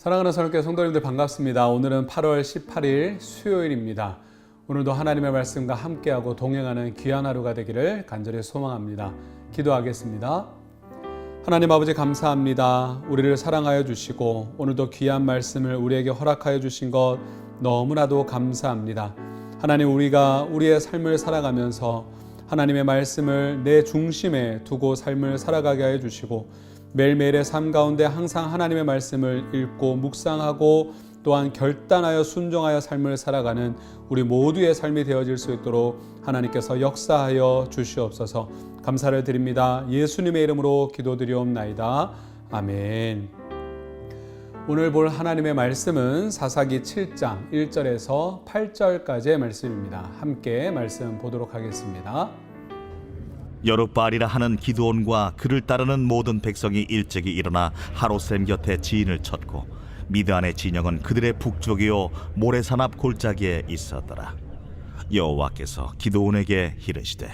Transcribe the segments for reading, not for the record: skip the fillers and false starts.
사랑하는 선교회 성도님들 반갑습니다. 오늘은 8월 18일 수요일입니다. 오늘도 하나님의 말씀과 함께하고 동행하는 귀한 하루가 되기를 간절히 소망합니다. 기도하겠습니다. 하나님 아버지 감사합니다. 우리를 사랑하여 주시고 오늘도 귀한 말씀을 우리에게 허락하여 주신 것 너무나도 감사합니다. 하나님, 우리가 우리의 삶을 살아가면서 하나님의 말씀을 내 중심에 두고 삶을 살아가게 하여 주시고 매일매일의 삶 가운데 항상 하나님의 말씀을 읽고 묵상하고 또한 결단하여 순종하여 삶을 살아가는 우리 모두의 삶이 되어질 수 있도록 하나님께서 역사하여 주시옵소서. 감사를 드립니다. 예수님의 이름으로 기도드리옵나이다. 아멘. 오늘 볼 하나님의 말씀은 사사기 7장 1절에서 8절까지의 말씀입니다. 함께 말씀 보도록 하겠습니다. 여룻바알이라 하는 기드온과 그를 따르는 모든 백성이 일찍이 일어나 하롯셈 곁에 지인을 쳤고 미드안의 진영은 그들의 북쪽이요 모래산 앞 골짜기에 있었더라. 여호와께서 기드온에게 이르시되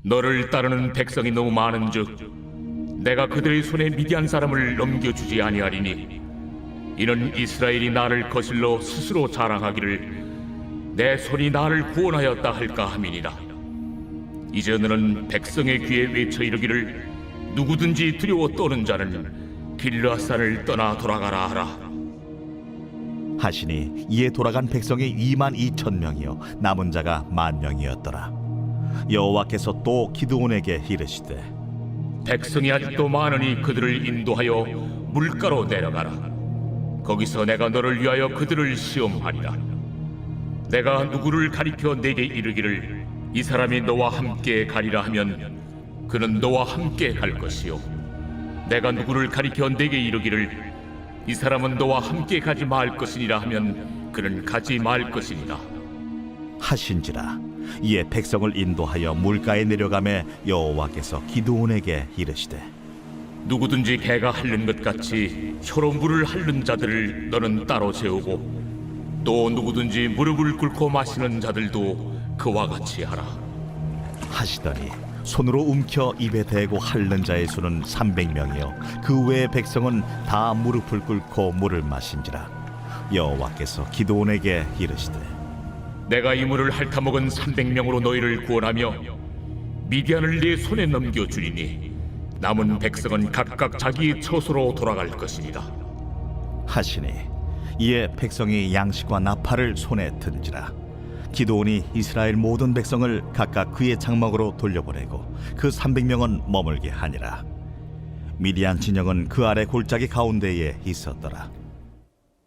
너를 따르는 백성이 너무 많은즉 내가 그들의 손에 미디안 사람을 넘겨주지 아니하리니 이는 이스라엘이 나를 거슬러 스스로 자랑하기를 내 손이 나를 구원하였다 할까 함이니라. 이제 너는 백성의 귀에 외쳐 이르기를 누구든지 두려워 떠는 자는 길르앗산을 떠나 돌아가라 하라. 하시니 이에 돌아간 백성이 22,000명이요 남은 자가 10,000명이었더라. 여호와께서 또 기드온에게 이르시되 백성이 아직도 많으니 그들을 인도하여 물가로 내려가라. 거기서 내가 너를 위하여 그들을 시험하리라. 내가 누구를 가리켜 내게 이르기를 이 사람이 너와 함께 가리라 하면 그는 너와 함께 갈 것이요 내가 누구를 가리켜 내게 이르기를 이 사람은 너와 함께 가지 말 것이니라 하면 그는 가지 말 것이니라 하신지라. 이에 백성을 인도하여 물가에 내려가매 여호와께서 기드온에게 이르시되 누구든지 개가 핥는 것 같이 혀로 물을 핥는 자들을 너는 따로 세우고 또 누구든지 무릎을 꿇고 마시는 자들도 그와 같이 하라. 하시더니 손으로 움켜 입에 대고 핥는 자의 수는 300명이요 그 외의 백성은 다 무릎을 꿇고 물을 마신지라. 여호와께서 기드온에게 이르시되 내가 이 물을 핥아먹은 300명으로 너희를 구원하며 미디안을 네 손에 넘겨주리니 남은 백성은 각각 자기 처소로 돌아갈 것이니라 하시니 이에 백성이 양식과 나팔을 손에 든지라. 기드온이 이스라엘 모든 백성을 각각 그의 장막으로 돌려보내고 그 300명은 머물게 하니라. 미디안 진영은 그 아래 골짜기 가운데에 있었더라.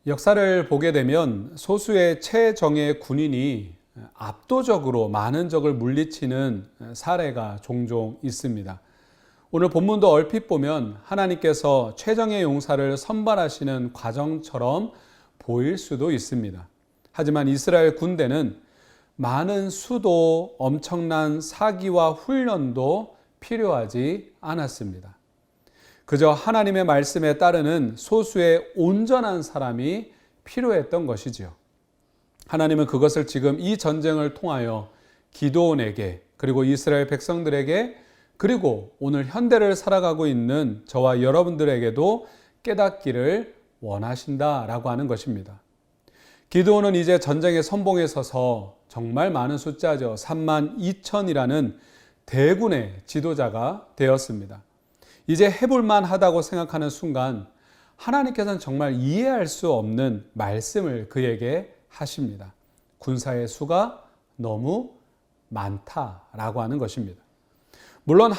역사를 보게 되면 소수의 최정예 군인이 압도적으로 많은 적을 물리치는 사례가 종종 있습니다. 오늘 본문도 얼핏 보면 하나님께서 최정예 용사를 선발하시는 과정처럼 보일 수도 있습니다. 하지만 이스라엘 군대는 많은 수도 엄청난 사기와 훈련도 필요하지 않았습니다. 그저 하나님의 말씀에 따르는 소수의 온전한 사람이 필요했던 것이지요. 하나님은 그것을 지금 이 전쟁을 통하여 기드온에게 그리고 이스라엘 백성들에게 그리고 오늘 현대를 살아가고 있는 저와 여러분들에게도 깨닫기를 원하신다라고 하는 것입니다. 기드온은 이제 전쟁의 선봉에 서서 정말 많은 숫자죠. 32,000이라는 대군의 지도자가 되었습니다. 이제 해볼만 하다고 생각하는 순간 하나님께서는 정말 이해할 수 없는 말씀을 그에게 하십니다. 군사의 수가 너무 많다라고 하는 것입니다. 물론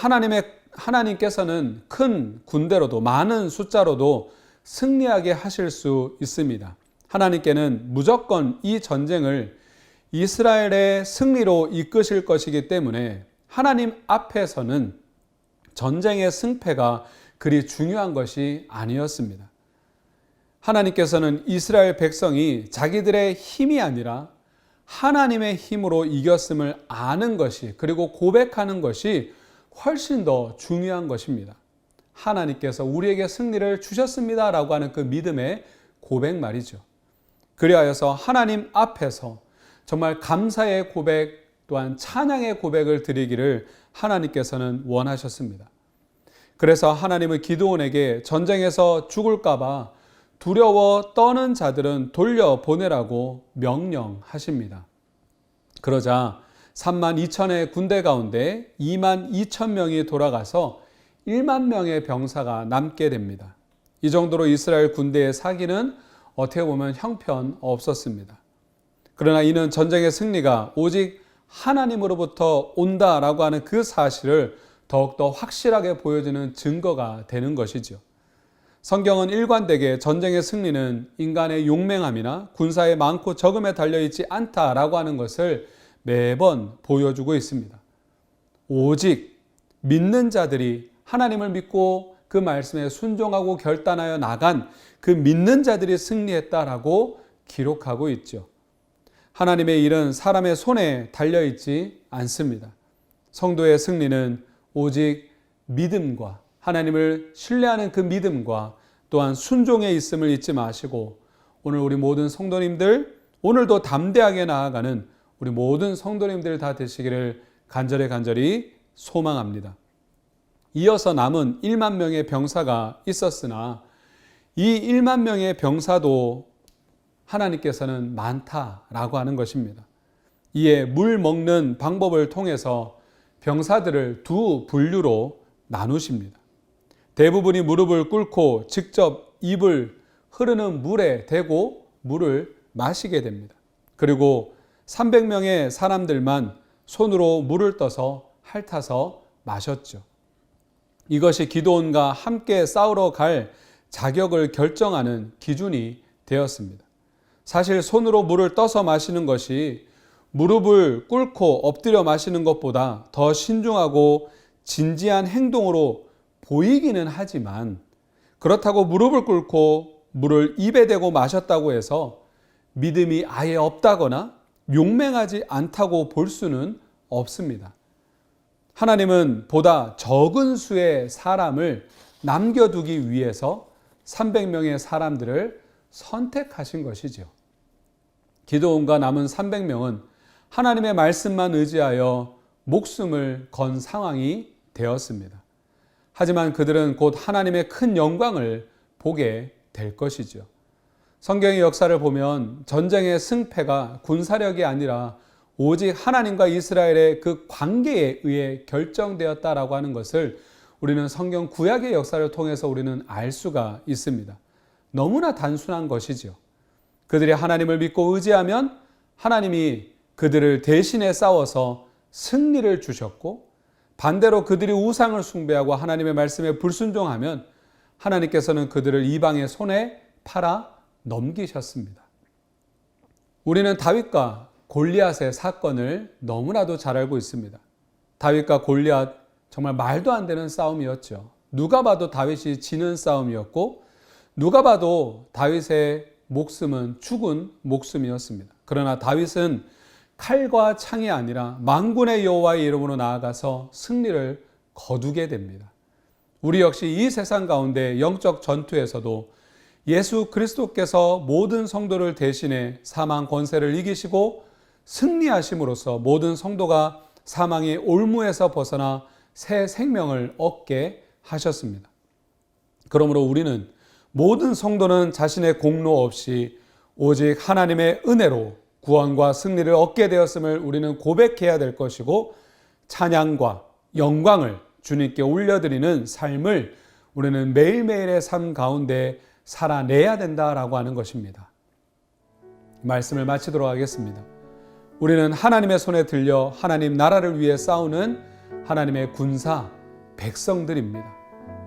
하나님께서는 큰 군대로도 많은 숫자로도 승리하게 하실 수 있습니다. 하나님께는 무조건 이 전쟁을 이스라엘의 승리로 이끄실 것이기 때문에 하나님 앞에서는 전쟁의 승패가 그리 중요한 것이 아니었습니다. 하나님께서는 이스라엘 백성이 자기들의 힘이 아니라 하나님의 힘으로 이겼음을 아는 것이 그리고 고백하는 것이 훨씬 더 중요한 것입니다. 하나님께서 우리에게 승리를 주셨습니다 라고 하는 그 믿음의 고백 말이죠. 그리하여서 하나님 앞에서 정말 감사의 고백 또한 찬양의 고백을 드리기를 하나님께서는 원하셨습니다. 그래서 하나님은 기드온에게 전쟁에서 죽을까 봐 두려워 떠는 자들은 돌려보내라고 명령하십니다. 그러자 3만 2천의 군대 가운데 2만 2천 명이 돌아가서 1만 명의 병사가 남게 됩니다. 이 정도로 이스라엘 군대의 사기는 어떻게 보면 형편없었습니다. 그러나 이는 전쟁의 승리가 오직 하나님으로부터 온다라고 하는 그 사실을 더욱더 확실하게 보여주는 증거가 되는 것이죠. 성경은 일관되게 전쟁의 승리는 인간의 용맹함이나 군사의 많고 적음에 달려있지 않다라고 하는 것을 매번 보여주고 있습니다. 오직 믿는 자들이 하나님을 믿고 그 말씀에 순종하고 결단하여 나간 그 믿는 자들이 승리했다라고 기록하고 있죠. 하나님의 일은 사람의 손에 달려있지 않습니다. 성도의 승리는 오직 믿음과 하나님을 신뢰하는 그 믿음과 또한 순종에 있음을 잊지 마시고 오늘 우리 모든 성도님들 오늘도 담대하게 나아가는 우리 모든 성도님들 다 되시기를 간절히 소망합니다. 이어서 남은 1만 명의 병사가 있었으나 이 1만 명의 병사도 하나님께서는 많다라고 하는 것입니다. 이에 물 먹는 방법을 통해서 병사들을 두 분류로 나누십니다. 대부분이 무릎을 꿇고 직접 입을 흐르는 물에 대고 물을 마시게 됩니다. 그리고 300명의 사람들만 손으로 물을 떠서 핥아서 마셨죠. 이것이 기드온과 함께 싸우러 갈 자격을 결정하는 기준이 되었습니다. 사실 손으로 물을 떠서 마시는 것이 무릎을 꿇고 엎드려 마시는 것보다 더 신중하고 진지한 행동으로 보이기는 하지만 그렇다고 무릎을 꿇고 물을 입에 대고 마셨다고 해서 믿음이 아예 없다거나 용맹하지 않다고 볼 수는 없습니다. 하나님은 보다 적은 수의 사람을 남겨두기 위해서 300명의 사람들을 선택하신 것이죠. 기드온과 남은 300명은 하나님의 말씀만 의지하여 목숨을 건 상황이 되었습니다. 하지만 그들은 곧 하나님의 큰 영광을 보게 될 것이죠. 성경의 역사를 보면 전쟁의 승패가 군사력이 아니라 오직 하나님과 이스라엘의 그 관계에 의해 결정되었다라고 하는 것을 우리는 성경 구약의 역사를 통해서 우리는 알 수가 있습니다. 너무나 단순한 것이죠. 그들이 하나님을 믿고 의지하면 하나님이 그들을 대신에 싸워서 승리를 주셨고 반대로 그들이 우상을 숭배하고 하나님의 말씀에 불순종하면 하나님께서는 그들을 이방의 손에 팔아 넘기셨습니다. 우리는 다윗과 골리앗의 사건을 너무나도 잘 알고 있습니다. 다윗과 골리앗 정말 말도 안 되는 싸움이었죠. 누가 봐도 다윗이 지는 싸움이었고 누가 봐도 다윗의 목숨은 죽은 목숨이었습니다. 그러나 다윗은 칼과 창이 아니라 만군의 여호와의 이름으로 나아가서 승리를 거두게 됩니다. 우리 역시 이 세상 가운데 영적 전투에서도 예수 그리스도께서 모든 성도를 대신해 사망 권세를 이기시고 승리하심으로써 모든 성도가 사망의 올무에서 벗어나 새 생명을 얻게 하셨습니다. 그러므로 우리는 모든 성도는 자신의 공로 없이 오직 하나님의 은혜로 구원과 승리를 얻게 되었음을 우리는 고백해야 될 것이고 찬양과 영광을 주님께 올려드리는 삶을 우리는 매일매일의 삶 가운데 살아내야 된다라고 하는 것입니다. 말씀을 마치도록 하겠습니다. 우리는 하나님의 손에 들려 하나님 나라를 위해 싸우는 하나님의 군사 백성들입니다.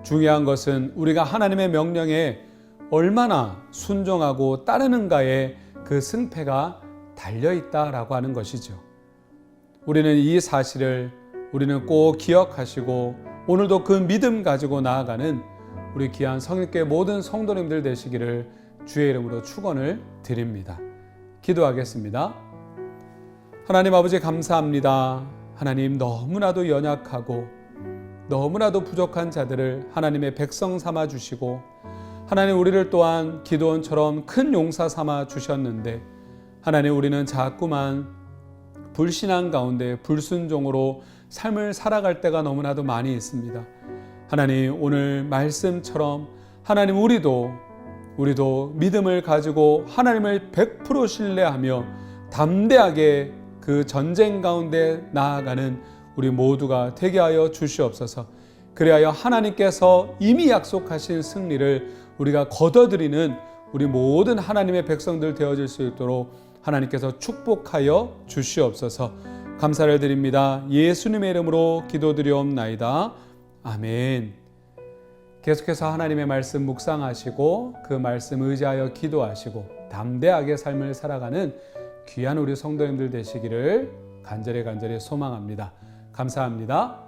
중요한 것은 우리가 하나님의 명령에 얼마나 순종하고 따르는가에 그 승패가 달려있다라고 하는 것이죠. 우리는 이 사실을 우리는 꼭 기억하시고 오늘도 그 믿음 가지고 나아가는 우리 귀한 성령교회 모든 성도님들 되시기를 주의 이름으로 축원을 드립니다. 기도하겠습니다. 하나님 아버지 감사합니다. 하나님 너무나도 연약하고 너무나도 부족한 자들을 하나님의 백성 삼아 주시고 하나님 우리를 또한 기드온처럼 큰 용사 삼아 주셨는데 하나님 우리는 자꾸만 불신앙 가운데 불순종으로 삶을 살아갈 때가 너무나도 많이 있습니다. 하나님 오늘 말씀처럼 하나님 우리도 우리도 믿음을 가지고 하나님을 100% 신뢰하며 담대하게 그 전쟁 가운데 나아가는 우리 모두가 되게 하여 주시옵소서. 그리하여 하나님께서 이미 약속하신 승리를 우리가 거둬들이는 우리 모든 하나님의 백성들 되어질 수 있도록 하나님께서 축복하여 주시옵소서. 감사를 드립니다. 예수님의 이름으로 기도드리옵나이다. 아멘. 계속해서 하나님의 말씀 묵상하시고 그 말씀 의지하여 기도하시고 담대하게 삶을 살아가는 귀한 우리 성도님들 되시기를 간절히 소망합니다. 감사합니다.